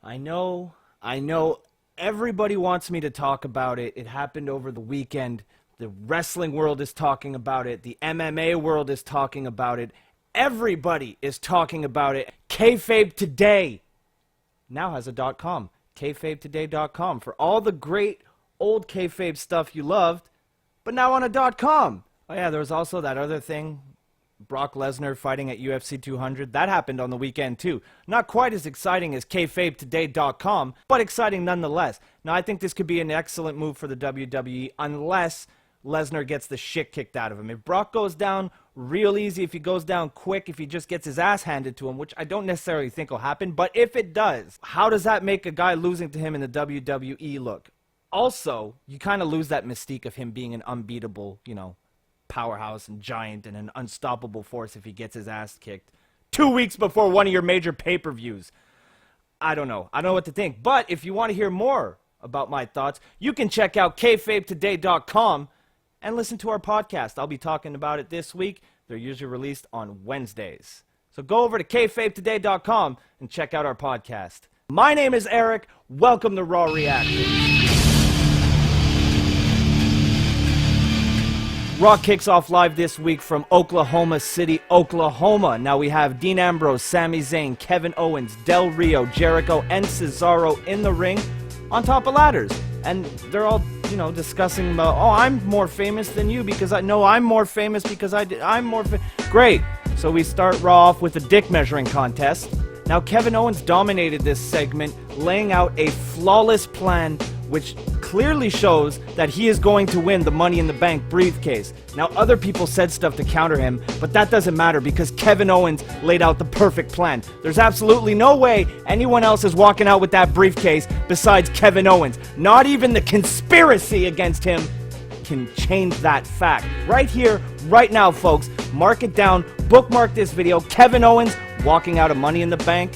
I know everybody wants me to talk about it. It happened over the weekend. The wrestling world is talking about it. The MMA world is talking about it. Everybody is talking about it. Kayfabe Today now has a .com. Kayfabetoday.com for all the great old kayfabe stuff you loved, but now on a .com. Oh yeah, there was also that other thing, Brock Lesnar fighting at UFC 200. That happened on the weekend too. Not quite as exciting as kayfabetoday.com, but exciting nonetheless. Now I think this could be an excellent move for the WWE unless Lesnar gets the shit kicked out of him. If Brock goes down real easy, if he goes down quick, if he just gets his ass handed to him, which I don't necessarily think will happen, but if it does, how does that make a guy losing to him in the WWE look? Also, you kind of lose that mystique of him being an unbeatable, powerhouse and giant and an unstoppable force if he gets his ass kicked 2 weeks before one of your major pay-per-views. I don't know what to think. But if you want to hear more about my thoughts, you can check out kayfabetoday.com and listen to our podcast. I'll be talking about it this week. They're usually released on Wednesdays. So go over to kayfabetoday.com and check out our podcast. My name is Eric. Welcome to Raw Reaction. Raw kicks off live this week from Oklahoma City, Oklahoma. Now we have Dean Ambrose, Sami Zayn, Kevin Owens, Del Rio, Jericho, and Cesaro in the ring on top of ladders. And they're all, discussing about, oh, I'm more famous than you because I'm more famous because I'm more Great. So we start Raw off with a dick measuring contest. Now Kevin Owens dominated this segment, laying out a flawless plan which clearly shows that he is going to win the Money in the Bank briefcase. Now, other people said stuff to counter him, but that doesn't matter because Kevin Owens laid out the perfect plan. There's absolutely no way anyone else is walking out with that briefcase besides Kevin Owens. Not even the conspiracy against him can change that fact. Right here, right now, folks, mark it down, bookmark this video. Kevin Owens walking out of Money in the Bank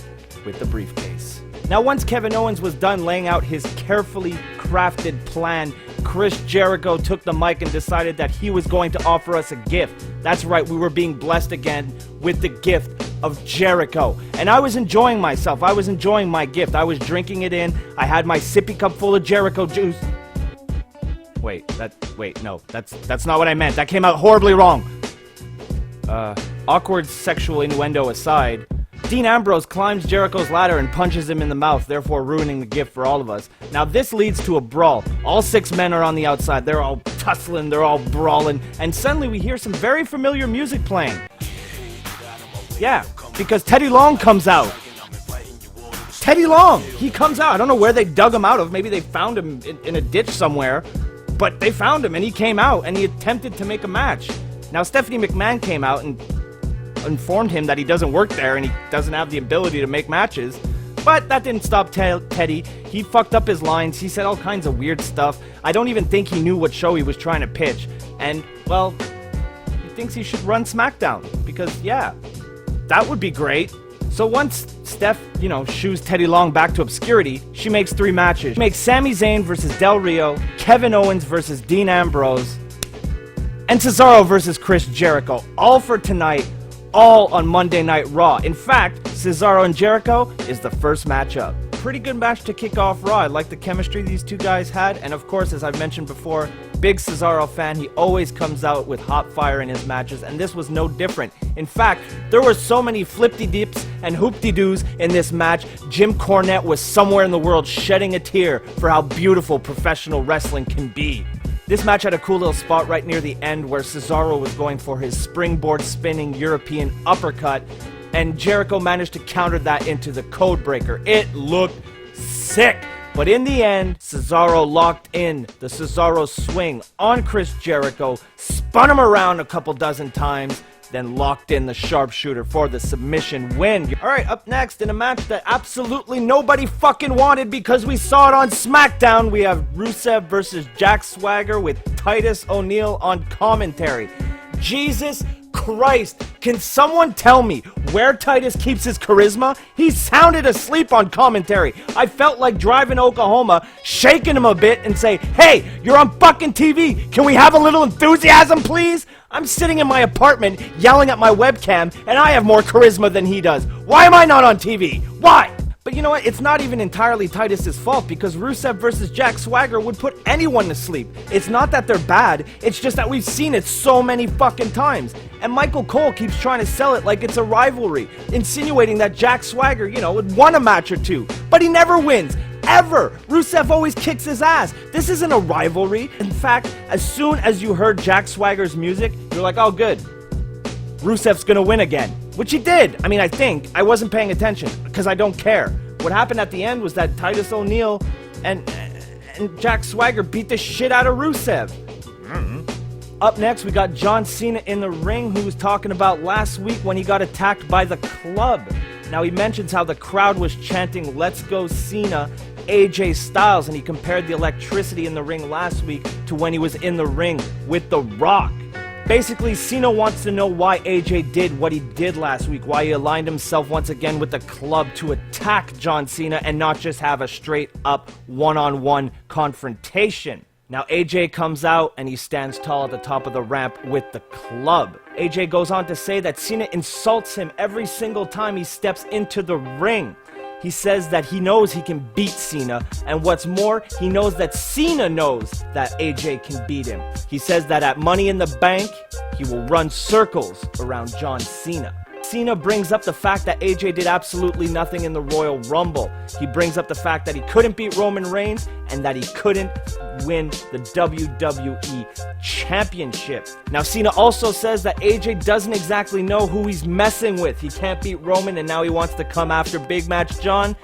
with the briefcase. Now, once Kevin Owens was done laying out his carefully crafted plan, Chris Jericho took the mic and decided that he was going to offer us a gift. That's right, we were being blessed again with the gift of Jericho. And I was enjoying myself. I was enjoying my gift. I was drinking it in. I had my sippy cup full of Jericho juice. No, that's not what I meant. That came out horribly wrong. Awkward sexual innuendo aside, Dean Ambrose climbs Jericho's ladder and punches him in the mouth, therefore ruining the gift for all of us. Now this leads to a brawl. All 6 men are on the outside. They're all tussling, they're all brawling, and suddenly we hear some very familiar music playing. Yeah, because Teddy Long comes out. Teddy Long! He comes out. I don't know where they dug him out of. Maybe they found him in a ditch somewhere. But they found him and he came out and he attempted to make a match. Now Stephanie McMahon came out and informed him that he doesn't work there and he doesn't have the ability to make matches. But that didn't stop Teddy. He fucked up his lines. He said all kinds of weird stuff. I don't even think he knew what show he was trying to pitch. And, well, he thinks he should run SmackDown. Because, yeah, that would be great. So once Steph, shoos Teddy Long back to obscurity, she makes 3 matches. She makes Sami Zayn versus Del Rio, Kevin Owens versus Dean Ambrose, and Cesaro versus Chris Jericho. All for tonight. All on Monday Night Raw. In fact, Cesaro and Jericho is the first matchup. Pretty good match to kick off Raw. I like the chemistry these two guys had, and of course, as I've mentioned before, big Cesaro fan. He always comes out with hot fire in his matches, and this was no different. In fact, there were so many flip-de-dips and hoop-de-doos in this match, Jim Cornette was somewhere in the world shedding a tear for how beautiful professional wrestling can be. This match had a cool little spot right near the end where Cesaro was going for his springboard spinning European uppercut, and Jericho managed to counter that into the code breaker. It looked sick. But in the end, Cesaro locked in the Cesaro swing on Chris Jericho, spun him around a couple dozen times, then locked in the sharpshooter for the submission win. Alright, up next, in a match that absolutely nobody fucking wanted because we saw it on SmackDown, we have Rusev versus Jack Swagger with Titus O'Neil on commentary. Jesus Christ, can someone tell me where Titus keeps his charisma? He sounded asleep on commentary. I felt like driving to Oklahoma, shaking him a bit and say, hey, you're on fucking TV. Can we have a little enthusiasm, please? I'm sitting in my apartment yelling at my webcam and I have more charisma than he does. Why am I not on TV? Why? But you know what? It's not even entirely Titus's fault, because Rusev versus Jack Swagger would put anyone to sleep. It's not that they're bad, it's just that we've seen it so many fucking times. And Michael Cole keeps trying to sell it like it's a rivalry, insinuating that Jack Swagger, had won a match or two. But he never wins. Ever! Rusev always kicks his ass. This isn't a rivalry. In fact, as soon as you heard Jack Swagger's music, you're like, oh good, Rusev's gonna win again. Which he did. I mean, I think. I wasn't paying attention, because I don't care. What happened at the end was that Titus O'Neil and Jack Swagger beat the shit out of Rusev. Up next, we got John Cena in the ring, who was talking about last week when he got attacked by the Club. Now, he mentions how the crowd was chanting, "Let's go Cena, AJ Styles," and he compared the electricity in the ring last week to when he was in the ring with The Rock. Basically, Cena wants to know why AJ did what he did last week, why he aligned himself once again with the Club to attack John Cena and not just have a straight-up one-on-one confrontation. Now, AJ comes out and he stands tall at the top of the ramp with the Club. AJ goes on to say that Cena insults him every single time he steps into the ring. He says that he knows he can beat Cena, and what's more, he knows that Cena knows that AJ can beat him. He says that at Money in the Bank, he will run circles around John Cena. Cena brings up the fact that AJ did absolutely nothing in the Royal Rumble. He brings up the fact that he couldn't beat Roman Reigns and that he couldn't win the WWE Championship. Now, Cena also says that AJ doesn't exactly know who he's messing with. He can't beat Roman and now he wants to come after Big Match John.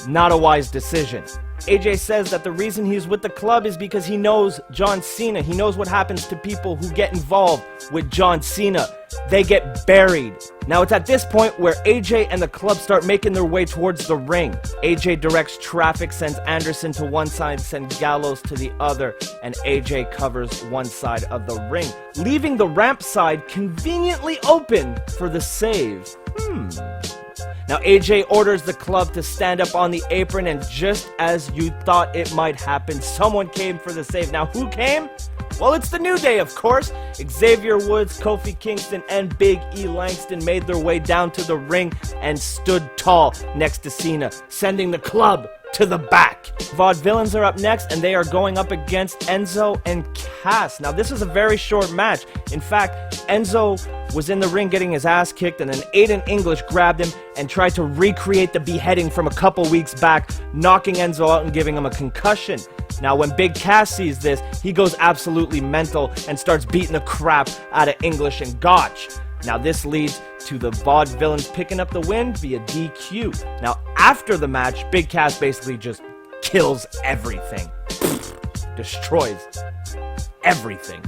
Not a wise decision. AJ says that the reason he's with the Club is because he knows John Cena. He knows what happens to people who get involved with John Cena. They get buried. Now it's at this point where AJ and the Club start making their way towards the ring. AJ directs traffic, sends Anderson to one side, sends Gallows to the other, and AJ covers one side of the ring, leaving the ramp side conveniently open for the save. Now AJ orders the Club to stand up on the apron, and just as you thought it might happen, someone came for the save. Now who came? Well, it's the New Day, of course. Xavier Woods, Kofi Kingston, and Big E Langston made their way down to the ring and stood tall next to Cena, sending the Club to the back. Vaudevillains are up next, and they are going up against Enzo and Cass. Now, this is a very short match. In fact, Enzo was in the ring getting his ass kicked, and then Aiden English grabbed him and tried to recreate the beheading from a couple weeks back, knocking Enzo out and giving him a concussion. Now, when Big Cass sees this, he goes absolutely mental and starts beating the crap out of English and Gotch. Now, this leads to the Vaudevillains picking up the win via DQ. Now, after the match, Big Cass basically just kills everything. Destroys everything.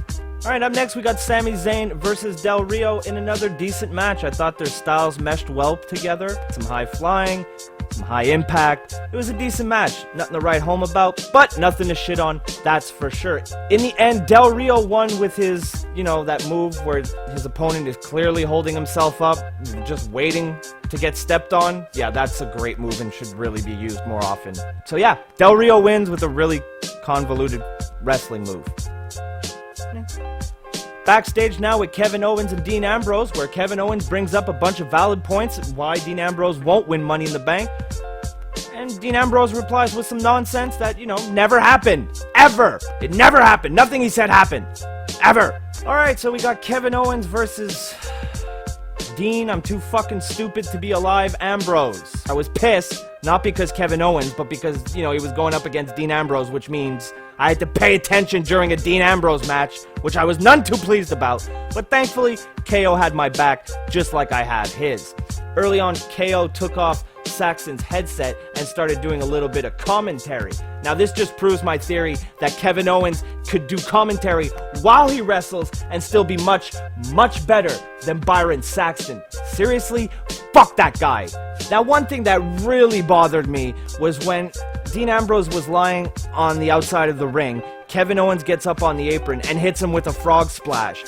Alright, up next we got Sami Zayn versus Del Rio in another decent match. I thought their styles meshed well together. Some high flying, some high impact. It was a decent match. Nothing to write home about, but nothing to shit on, that's for sure. In the end, Del Rio won with his, that move where his opponent is clearly holding himself up, just waiting to get stepped on. Yeah, that's a great move and should really be used more often. So yeah, Del Rio wins with a really convoluted wrestling move. Backstage now with Kevin Owens and Dean Ambrose, where Kevin Owens brings up a bunch of valid points why Dean Ambrose won't win Money in the Bank. And Dean Ambrose replies with some nonsense that, never happened. Ever. It never happened. Nothing he said happened. Ever. Alright, so we got Kevin Owens versus Dean, I'm too fucking stupid to be alive, Ambrose. I was pissed, not because Kevin Owens, but because, he was going up against Dean Ambrose, which means I had to pay attention during a Dean Ambrose match, which I was none too pleased about. But thankfully, KO had my back, just like I had his. Early on, KO took off Saxon's headset and started doing a little bit of commentary. Now this just proves my theory that Kevin Owens could do commentary while he wrestles and still be much, much better than Byron Saxton. Seriously, fuck that guy. Now one thing that really bothered me was when Dean Ambrose was lying on the outside of the ring, Kevin Owens gets up on the apron and hits him with a frog splash.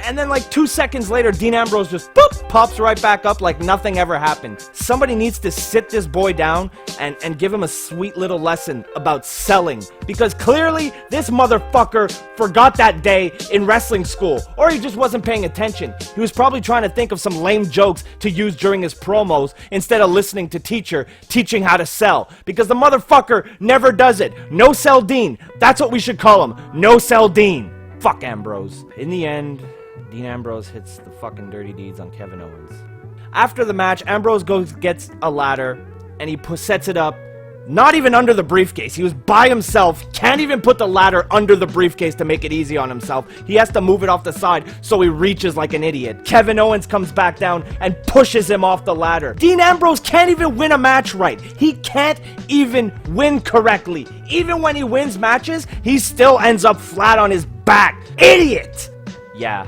And then like 2 seconds later, Dean Ambrose just boop, pops right back up like nothing ever happened. Somebody needs to sit this boy down and give him a sweet little lesson about selling. Because clearly, this motherfucker forgot that day in wrestling school. Or he just wasn't paying attention. He was probably trying to think of some lame jokes to use during his promos instead of listening to teacher teaching how to sell. Because the motherfucker never does it. No sell Dean. That's what we should call him. No sell Dean. Fuck Ambrose. In the end, Dean Ambrose hits the fucking dirty deeds on Kevin Owens. After the match, Ambrose gets a ladder, and he sets it up, not even under the briefcase. He was by himself, can't even put the ladder under the briefcase to make it easy on himself. He has to move it off the side, so he reaches like an idiot. Kevin Owens comes back down and pushes him off the ladder. Dean Ambrose can't even win a match right. He can't even win correctly. Even when he wins matches, he still ends up flat on his back. Idiot! Yeah.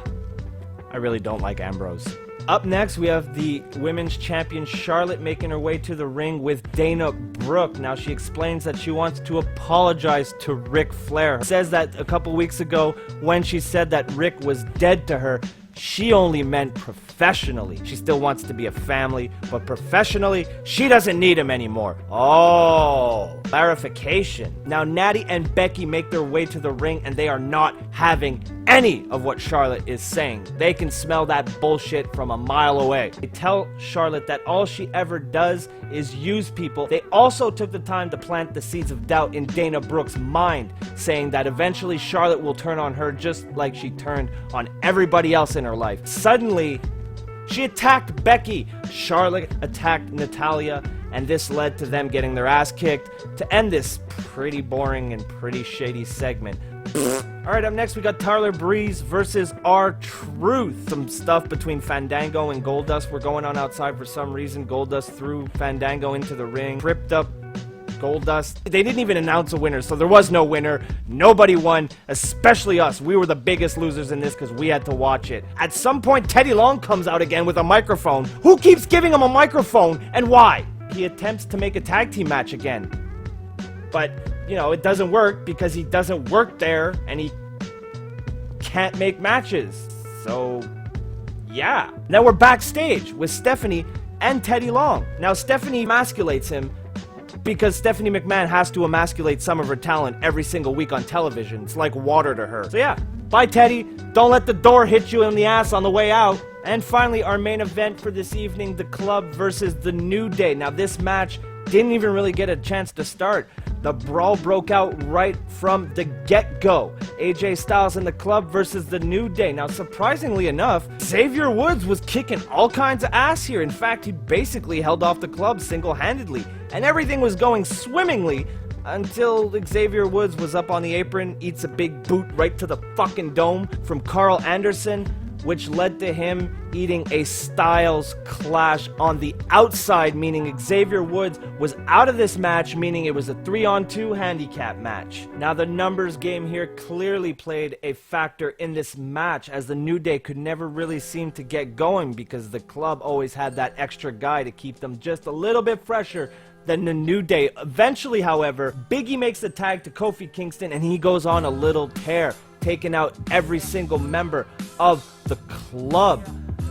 I really don't like Ambrose. Up next, we have the women's champion Charlotte making her way to the ring with Dana Brooke. Now, she explains that she wants to apologize to Ric Flair. Says that a couple weeks ago, when she said that Ric was dead to her, she only meant professionally. She still wants to be a family, but professionally, she doesn't need him anymore. Oh, clarification. Now, Natty and Becky make their way to the ring, and they are not having any of what Charlotte is saying. They can smell that bullshit from a mile away. They tell Charlotte that all she ever does is use people. They also took the time to plant the seeds of doubt in Dana Brooke's mind, saying that eventually Charlotte will turn on her just like she turned on everybody else in her life. Suddenly, she attacked Becky. Charlotte attacked Natalya, and this led to them getting their ass kicked to end this pretty boring and pretty shady segment. Alright, up next we got Tyler Breeze versus R-Truth. Some stuff between Fandango and Goldust were going on outside for some reason. Goldust threw Fandango into the ring, tripped up Goldust. They didn't even announce a winner, so there was no winner. Nobody won, especially us. We were the biggest losers in this because we had to watch it. At some point, Teddy Long comes out again with a microphone. Who keeps giving him a microphone, and why? He attempts to make a tag team match again. But, you know, it doesn't work because he doesn't work there, and he can't make matches. So, yeah. Now we're backstage with Stephanie and Teddy Long. Now, Stephanie emasculates him because Stephanie McMahon has to emasculate some of her talent every single week on television. It's like water to her. So yeah, bye Teddy. Don't let the door hit you in the ass on the way out. And finally, our main event for this evening, the Club versus the New Day. Now this match didn't even really get a chance to start. The brawl broke out right from the get-go. AJ Styles and the Club versus the New Day. Now, surprisingly enough, Xavier Woods was kicking all kinds of ass here. In fact, he basically held off the Club single-handedly. And everything was going swimmingly until Xavier Woods was up on the apron, eats a big boot right to the fucking dome from Carl Anderson, which led to him eating a Styles clash on the outside, meaning Xavier Woods was out of this match, meaning it was a 3-on-2 handicap match. Now, the numbers game here clearly played a factor in this match, as the New Day could never really seem to get going because the Club always had that extra guy to keep them just a little bit fresher than the New Day. Eventually, however, Biggie makes the tag to Kofi Kingston, and he goes on a little tear, taking out every single member of the Club.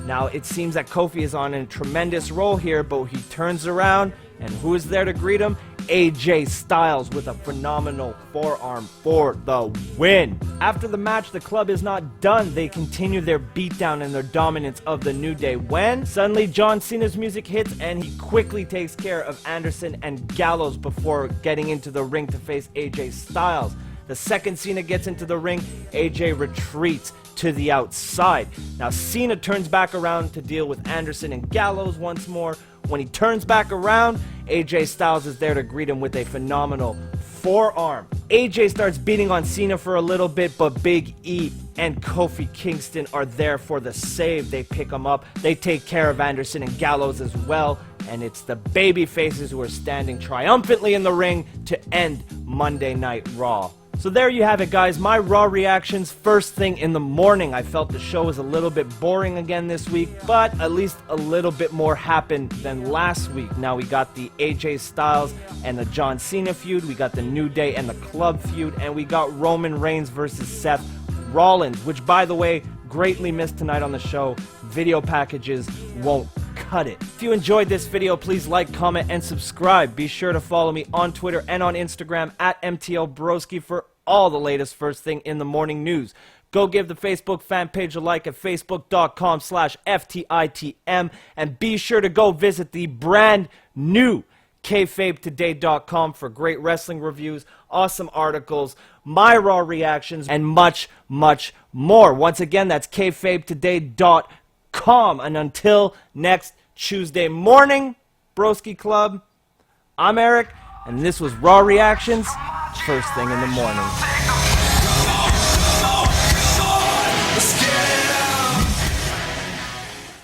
Now, it seems that Kofi is on a tremendous roll here, but he turns around, and who is there to greet him? AJ Styles with a phenomenal forearm for the win. After the match, the Club is not done. They continue their beatdown and their dominance of the New Day when suddenly John Cena's music hits, and he quickly takes care of Anderson and Gallows before getting into the ring to face AJ Styles. The second Cena gets into the ring, AJ retreats to the outside. Now Cena turns back around to deal with Anderson and Gallows once more. When he turns back around, AJ Styles is there to greet him with a phenomenal forearm. AJ starts beating on Cena for a little bit, but Big E and Kofi Kingston are there for the save. They pick him up. They take care of Anderson and Gallows as well. And it's the baby faces who are standing triumphantly in the ring to end Monday Night Raw. So there you have it, guys. My Raw reactions first thing in the morning. I felt the show was a little bit boring again this week, but at least a little bit more happened than last week. Now we got the AJ Styles and the John Cena feud, we got the New Day and the Club feud, and we got Roman Reigns versus Seth Rollins, which, by the way, greatly missed tonight on the show. Video packages won't cut it. If you enjoyed this video, please like, comment, and subscribe. Be sure to follow me on Twitter and on Instagram at MTLBroski for all the latest first thing in the morning news. Go give the Facebook fan page a like at facebook.com/FTitM, and be sure to go visit the brand new kayfabetoday.com for great wrestling reviews, awesome articles, my Raw reactions, and much, much more. Once again, that's kayfabetoday.com. And until next Tuesday morning, Broski Club, I'm Eric, and this was Raw Reactions, first thing in the morning. Let's get it.